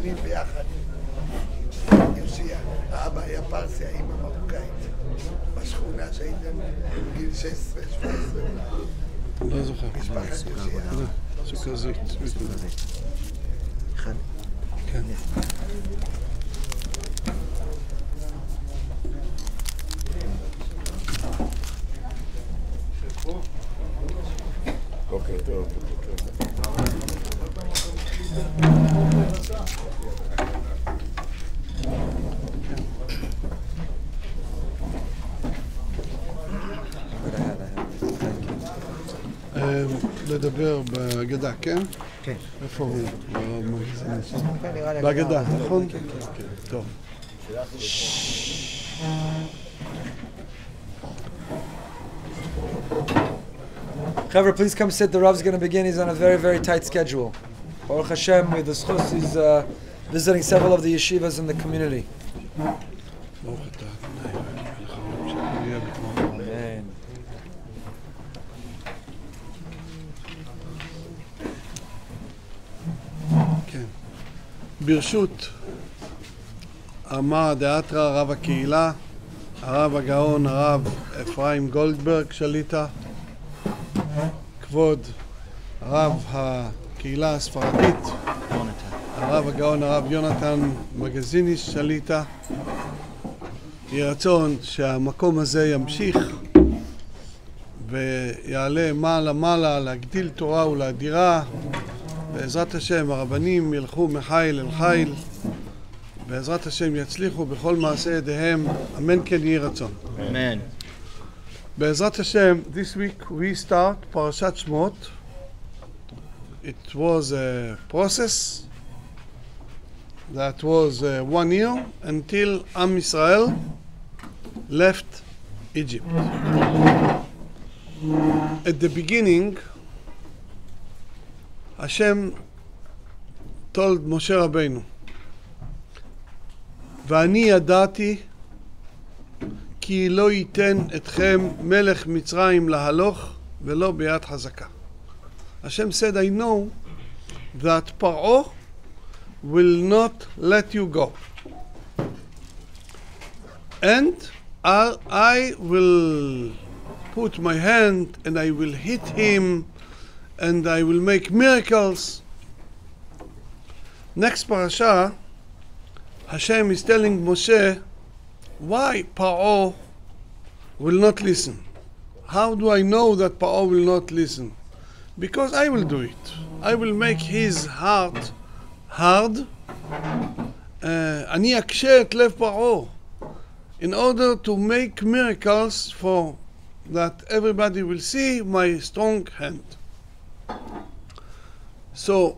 שנים ביחד עם יושיע. האבא היה פרסי, האמא מרוקאית. בשכונה שהייתם בגיל 16, 17 אולי. לא זוכר. משפחת יושיע. סוכר זית. אחד. כן. בוקר טוב. לדבר בהגדה, כן? כן. איפה הוא? בהגדה, נכון? כן. טוב. However, please come sit. The Rav's going to begin. He's on a very, very tight schedule. Baruch Hashem, with the schus, he's visiting several of the yeshivas in the community. Amen. כן. ברשות אמר דאתרא רב הקהילה, הרב הגאון הרב אפרים גולדברג שליטה, כבוד הרב הקהילה הספרדית, הרב הגאון הרב יונתן מגזיניס שליטה. יהי רצון שהמקום הזה ימשיך ויעלה מעלה להגדיל תורה ולאדירה. בעזרת השם הרבנים ילכו מחיל אל חיל, בעזרת השם יצליחו בכל מעשה ידיהם, אמן כן יהי רצון. אמן. בעזרת השם, this week we start Parashat Shemot. It was a process that was 1 year until Am Israel left Egypt. At the beginning, Hashem told Moshe Rabbeinu, ואני ידעתי כי לא ייתן אתכם מלך מצרים להלוך ולא ביד חזקה. Hashem said, I know that Pharoah will not let you go. And I will put my hand and I will hit him and I will make miracles. Next parasha, Hashem is telling Moshe, why Pharoah will not listen? How do I know that Pharoah will not listen? Because I will do it. I will make his heart hard. אני אקשה את לב פרעה in order to make miracles for that everybody will see my strong hand. So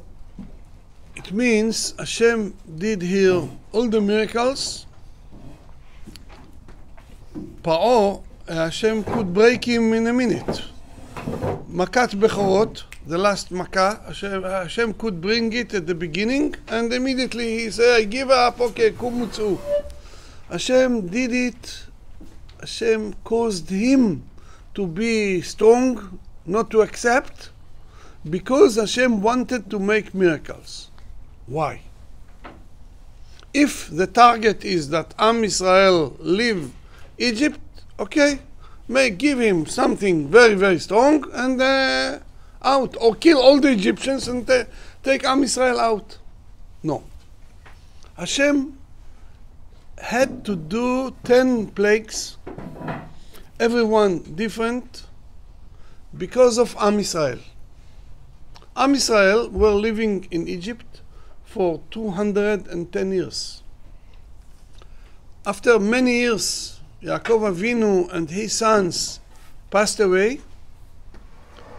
it means Hashem did here all the miracles. Paro, Hashem could break him in a minute. Makat Bechorot, the last Makkah, Hashem could bring it at the beginning and immediately he said, I give up, okay, kumutsu. Hashem did it. Hashem caused him to be strong, not to accept, because Hashem wanted to make miracles. Why? If the target is that Am Israel leave Egypt, okay, may give him something very, very strong and out, or kill all the Egyptians and take Am Israel out. No. Hashem had to do 10 plagues, everyone different, because of Am Israel. Am Israel were living in Egypt for 210 years. After many years, Yaakov Avinu and his sons passed away.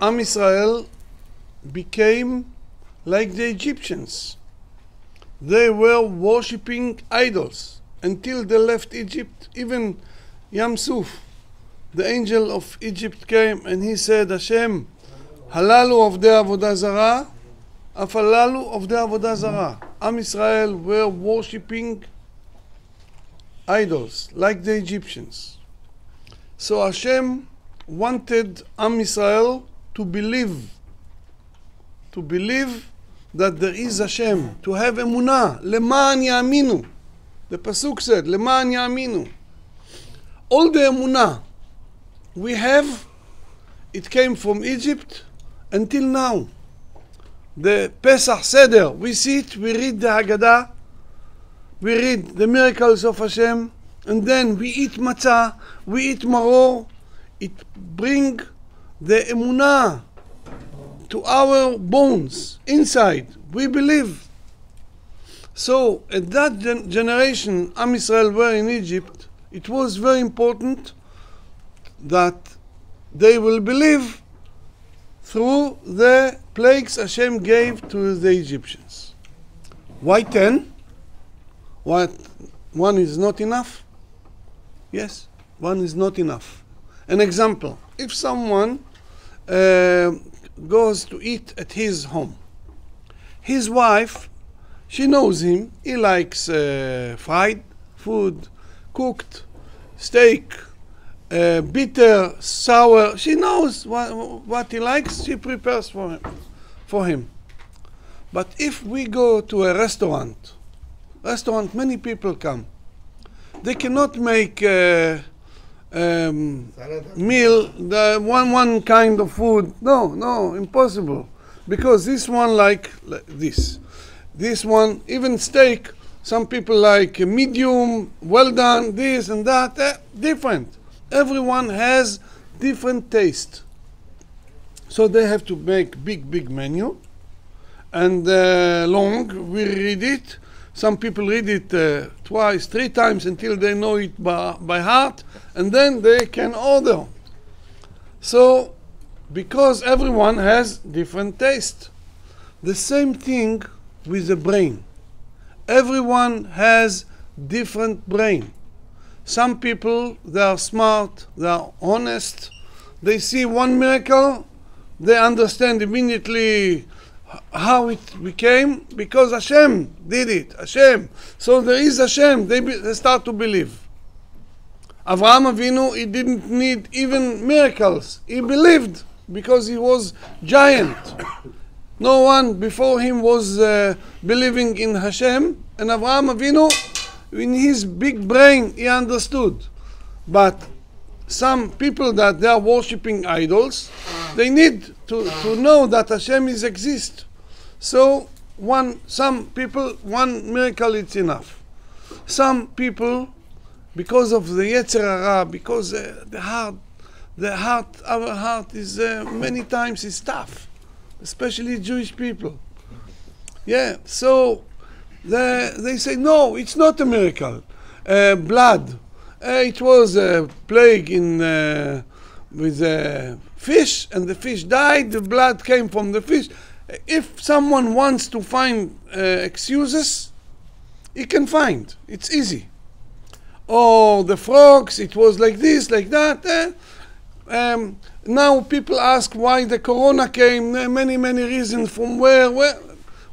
Am Israel became like the Egyptians. They were worshipping idols until they left Egypt. Even Yam Suf, the angel of Egypt, came and he said, Hashem, halalu avdei avodah zara, af halalu avdei avodah zara. Am Israel were worshipping idols like the Egyptians. So Hashem wanted Am Israel to believe that there is Hashem, to have emunah, leman ya'aminu. The pasuk said, leman ya'aminu. All the emunah we have, it came from Egypt until now. The Pesach Seder, we sit, we read the Haggadah, we read the miracles of Hashem, and then we eat matzah, we eat maror. It brings the emunah to our bones, inside. We believe. So, at that generation, Am Yisrael were in Egypt, it was very important that they will believe through the plagues Hashem gave to the Egyptians. Why 10? What? One is not enough? Yes, one is not enough. An example, if someone goes to eat at his home, his wife, she knows him, he likes fried food, cooked, steak, bitter, sour. She knows what he likes, she prepares for him. But if we go to a restaurant, many people come. They cannot make meal, the one kind of food. No, impossible. Because this one like this. This one, even steak, some people like medium, well done, this and that, different. Everyone has different taste. So they have to make big menu. And long, we read it. Some people read it twice, 3 times until they know it by heart, and then they can order. So, because everyone has different taste. The same thing with the brain. Everyone has different brain. Some people, they are smart, they are honest. They see one miracle, they understand immediately how it became, because Hashem did it. Hashem. So there is Hashem. They start to believe. Avraham Avinu, he didn't need even miracles. He believed because he was giant. No one before him was believing in Hashem. And Avraham Avinu, in his big brain, he understood. But some people that they are worshipping idols, they need to know that Hashem is exist. So some people, one miracle is enough. Some people, because of the Yetzer Hara, because our heart is many times is tough, especially Jewish people. Yeah, so they say no, it's not a miracle. Blood. It was a plague with a fish, and the fish died, the blood came from the fish. If someone wants to find excuses, he can find. It's easy. Oh, the frogs, it was like this, like that. Now people ask why the corona came, many reasons from where.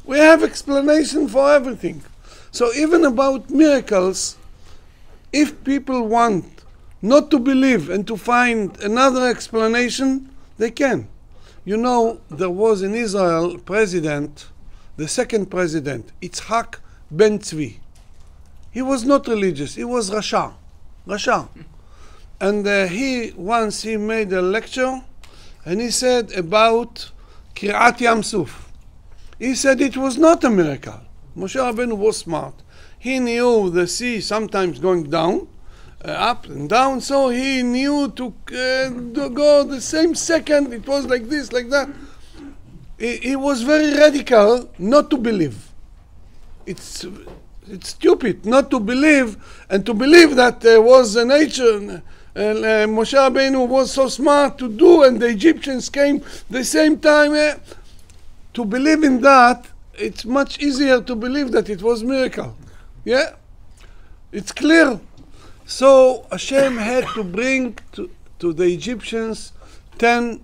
We have explanation for everything. So even about miracles, if people want not to believe and to find another explanation, they can. You know, there was in Israel president, the second president, Yitzhak Ben Tzvi. He was not religious, he was Rasha. And he made a lecture, and he said about Kirat Yam Suf. He said it was not a miracle. Moshe Rabbeinu was smart. He knew the sea sometimes going down, up and down, so he knew to go the same second. It was like this, like that. He was very radical not to believe. It's stupid not to believe, and to believe that there was a nature. Moshe Rabbeinu was so smart to do, and the Egyptians came the same time. To believe in that, it's much easier to believe that it was miracle. Yeah, it's clear. So Hashem had to bring to the Egyptians 10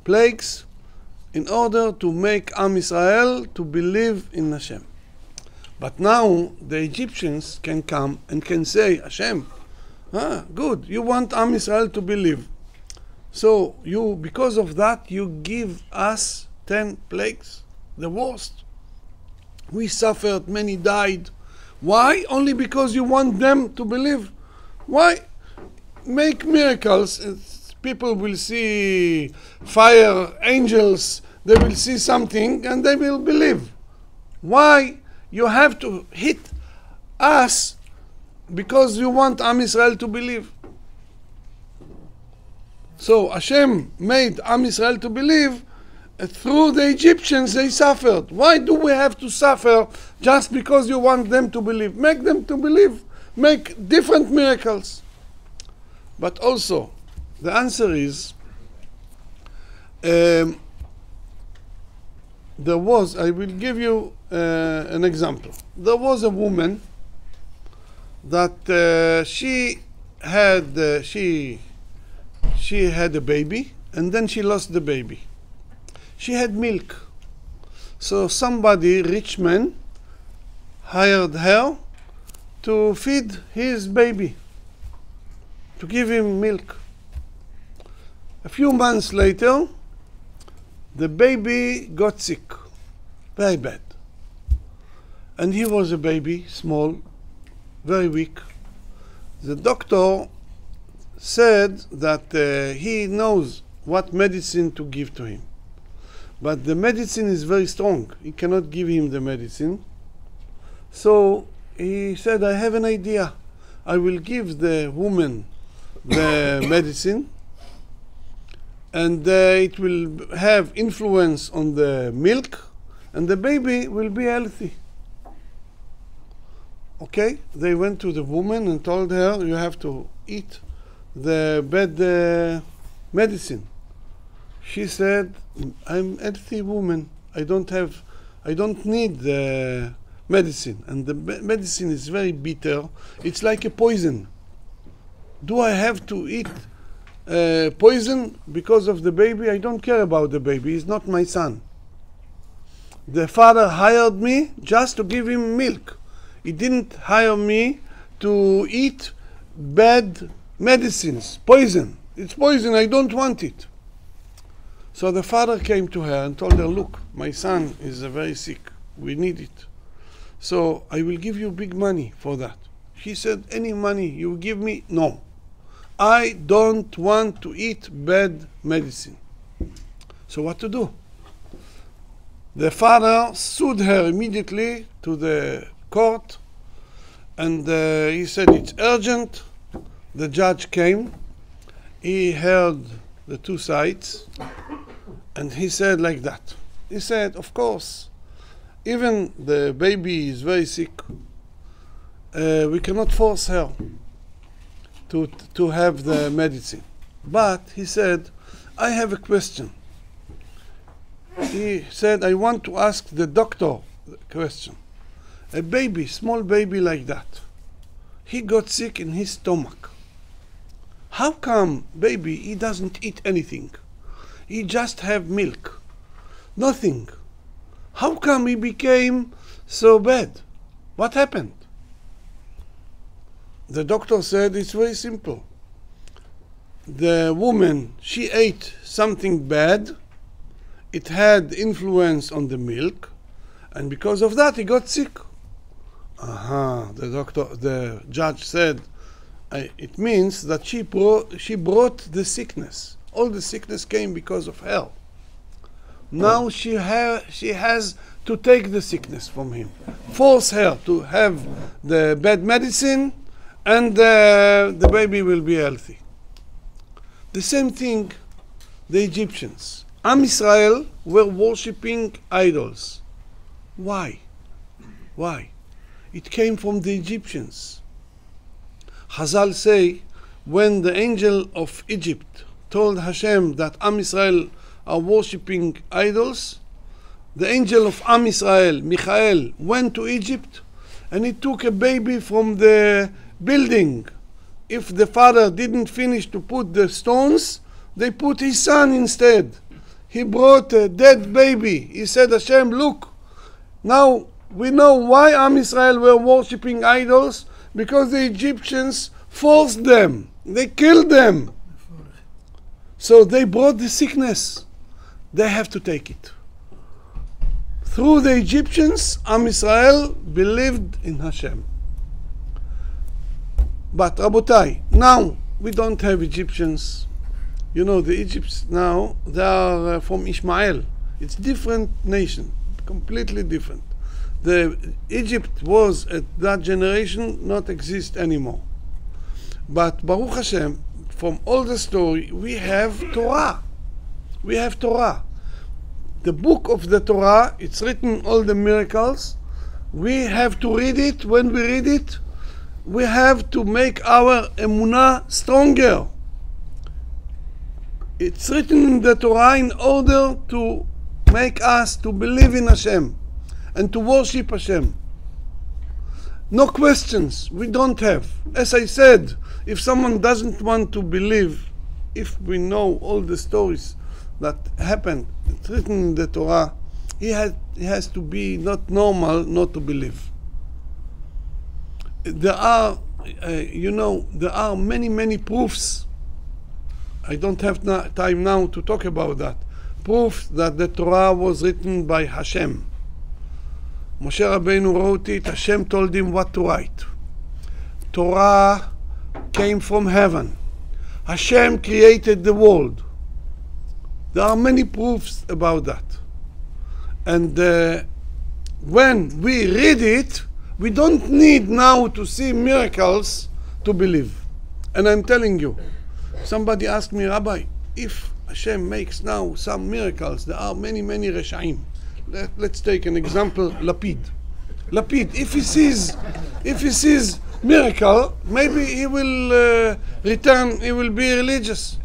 plagues in order to make Am Yisrael to believe in Hashem. But now the Egyptians can come and can say, Hashem, good, you want Am Yisrael to believe. So you, because of that, you give us 10 plagues, the worst. We suffered, many died. Why? Only because you want them to believe. Why? Make miracles. People will see fire, angels, they will see something and they will believe. Why? You have to hit us because you want Am Israel to believe. So Hashem made Am Israel to believe. Through the Egyptians they suffered. Why do we have to suffer just because you want them to believe? Make them to believe. Make different miracles. But also, the answer is, I will give you an example. There was a woman that she had a baby and then she lost the baby. She had milk. So somebody, rich man, hired her to feed his baby, to give him milk. A few months later, the baby got sick, very bad. And he was a baby, small, very weak. The doctor said that he knows what medicine to give to him. But the medicine is very strong. He cannot give him the medicine. So he said, I have an idea. I will give the woman the medicine and it will have influence on the milk and the baby will be healthy. Okay? They went to the woman and told her, you have to eat the bad medicine. She said, I'm a healthy woman. I don't need the medicine. And the medicine is very bitter. It's like a poison. Do I have to eat poison because of the baby? I don't care about the baby. He's not my son. The father hired me just to give him milk. He didn't hire me to eat bad medicines, poison. It's poison, I don't want it. So the father came to her and told her, look, my son is very sick. We need it. So I will give you big money for that. She said, any money you give me? No. I don't want to eat bad medicine. So what to do? The father sued her immediately to the court and he said it's urgent. The judge came. He heard the two sides. And he said like that. He said, of course, even the baby is very sick. We cannot force her to have the medicine. But he said, I have a question. He said, I want to ask the doctor the question. A baby, small baby like that, he got sick in his stomach. How come baby, he doesn't eat anything? He just have milk, nothing. How come he became so bad? What happened? The doctor said it's very simple. The woman, she ate something bad. It had influence on the milk, and because of that he got sick. The judge said, it means that she brought the sickness. All the sickness came because of her. Now she has to take the sickness from him. Force her to have the bad medicine and the baby will be healthy. The same thing, the Egyptians. Am Israel were worshipping idols. Why? Why? It came from the Egyptians. Chazal say, when the angel of Egypt told Hashem that Am Israel are worshipping idols, the angel of Am Israel, Michael, went to Egypt and he took a baby from the building. If the father didn't finish to put the stones, they put his son instead. He brought a dead baby. He said, Hashem, look, now we know why Am Israel were worshipping idols, because the Egyptians forced them. They killed them. So they brought the sickness. They have to take it. through the Egyptians, Am Israel believed in Hashem. But Rabotai, now we don't have Egyptians. You know, the Egypts now, they are from Ishmael. It's different nation, completely different. The Egypt was at that generation not exist anymore. But Baruch Hashem, from all the story, we have Torah. We have Torah. The book of the Torah, it's written all the miracles. We have to read it. When we read it, we have to make our emunah stronger. It's written in the Torah in order to make us to believe in Hashem and to worship Hashem. No questions, we don't have. As I said, if someone doesn't want to believe, if we know all the stories that happened, it's written in the Torah, he has to be not normal not to believe. There are, there are many proofs. I don't have time now to talk about that. Proof that the Torah was written by Hashem. Moshe Rabbeinu wrote it, Hashem told him what to write. Torah came from heaven. Hashem created the world. There are many proofs about that. And when we read it, we don't need now to see miracles to believe. And I'm telling you, somebody asked me, Rabbi, if Hashem makes now some miracles, there are many Reshaim. Let's take an example, Lapid. Lapid, if he sees miracle, maybe he will return, he will be religious.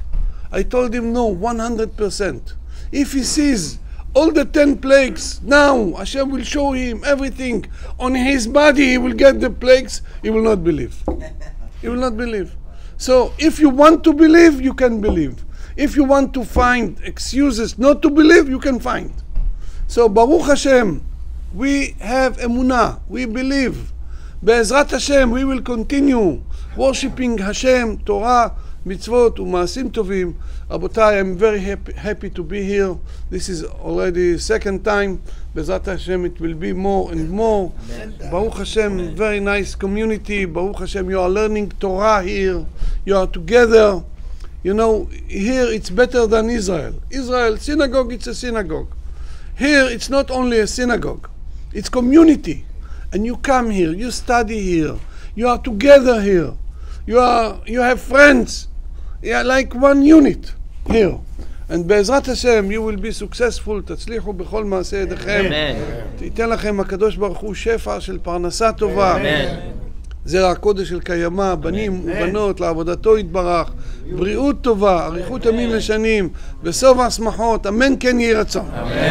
I told him no, 100%. If he sees all the 10 plagues, now Hashem will show him everything on his body, he will get the plagues, he will not believe. He will not believe. So if you want to believe, you can believe. If you want to find excuses not to believe, you can find. So Baruch Hashem, we have emunah, we believe. Be'ezrat Hashem, we will continue worshipping Hashem, Torah, mitzvot, u'maasim tovim. Rabotai, I'm very happy to be here. This is already second time. Be'ezrat Hashem, it will be more and more. Amen. Baruch Hashem, very nice community. Baruch Hashem, you are learning Torah here. You are together. You know, here it's better than Israel. Israel, synagogue, it's a synagogue. Here, it's not only a synagogue. It's community. And you come here, you study here. You are together here. You have friends. You are like one unit here. And בעזרת השם, you will be successful. תצליחו בכל מעשה ידיכם. תיתן לכם הקדוש ברוך הוא שפע של פרנסה טובה. זרע הקודש של קיימא, בנים ובנות, לעבודתו יתברך, בריאות טובה, אריכות ימים ושנים, בסוף השמחות, אמן כן יהי רצון. אמן.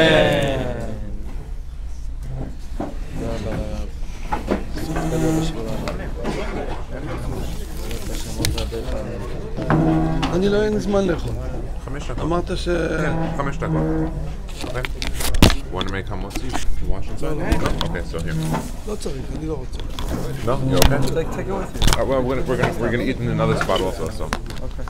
אני לא אין זמן לאכול. 5 דקות. אמרת ש... כן, 5 דקות. Want to make hummus? You wash inside? No? Okay, so here. לא צריך, אני לא רוצה. No? You okay? Take it with you. Well, we're gonna eat in another spot also, so. Okay.